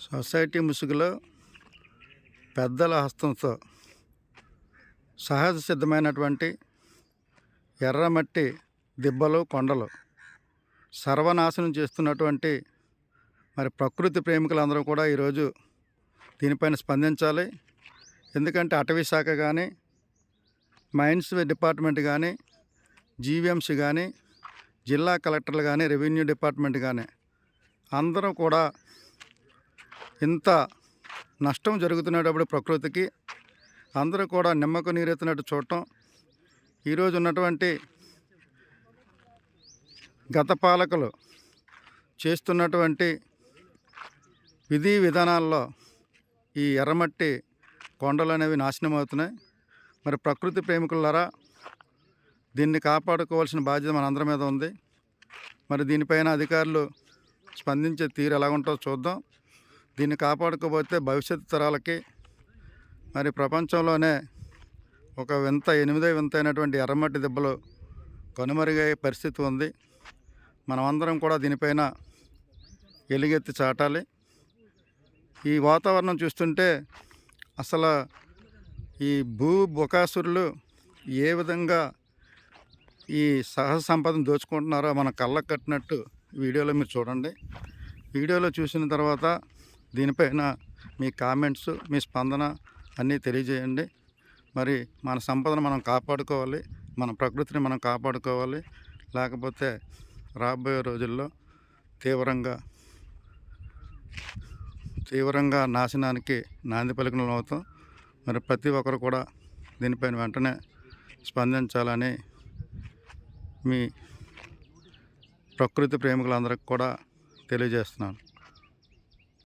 Society ముసుగులో పెద్దల హస్తంతో సహజ సిద్ధమైనటువంటి ఎర్రమట్టి దిబ్బలు, కొండలు సర్వనాశనం చేస్తున్నటువంటి ప్రకృతి ప్రేమికులందరూ కూడా ఈరోజు దీనిపైన స్పందించాలి. ఎందుకంటే అటవీ శాఖ కానీ, మైన్స్ డిపార్ట్మెంట్ కానీ, జీవీఎంసీ కానీ, జిల్లా కలెక్టర్లు కానీ, రెవెన్యూ డిపార్ట్మెంట్ కానీ అందరూ కూడా ఇంత నష్టం జరుగుతున్నప్పుడు ప్రకృతికి అందరూ కూడా నిమ్మకు నీరెత్తినట్టు చూడటం, ఈరోజు ఉన్నటువంటి గత పాలకులు చేస్తున్నటువంటి విధి విధానాల్లో ఈ ఎర్రమట్టి కొండలు అనేవి నాశనం అవుతున్నాయి. ప్రకృతి ప్రేమికులారా, దీన్ని కాపాడుకోవాల్సిన బాధ్యత మనందరి మీద ఉంది. దీనిపైన అధికారులు స్పందించే తీరు ఎలా ఉంటుందో చూద్దాం. దీన్ని కాపాడుకోకపోతే భవిష్యత్తు తరాలకి ప్రపంచంలోనే ఒక ఎనిమిదో వింత అయినటువంటి ఎర్రమట్టి దెబ్బలు కనుమరుగయ్యే పరిస్థితి ఉంది. మనమందరం కూడా దీనిపైన ఎలుగెత్తి చాటాలి. ఈ వాతావరణం చూస్తుంటే అసలు ఈ బొకాసురులు ఏ విధంగా ఈ సహజ సంపదను దోచుకుంటున్నారో మన కళ్ళకు కట్టినట్టు వీడియోలో మీరు చూడండి. వీడియోలో చూసిన తర్వాత దీనిపైన మీ కామెంట్స్, మీ స్పందన అన్నీ తెలియజేయండి. మన సంపదను మనం కాపాడుకోవాలి, మన ప్రకృతిని మనం కాపాడుకోవాలి. లేకపోతే రాబోయే రోజుల్లో తీవ్రంగా నాశనానికి నాంది పలికిన అవుతాం. ప్రతి ఒక్కరు కూడా దీనిపైన వెంటనే స్పందించాలని మీ ప్రకృతి ప్రేమికులందరికీ కూడా తెలియజేస్తున్నాను.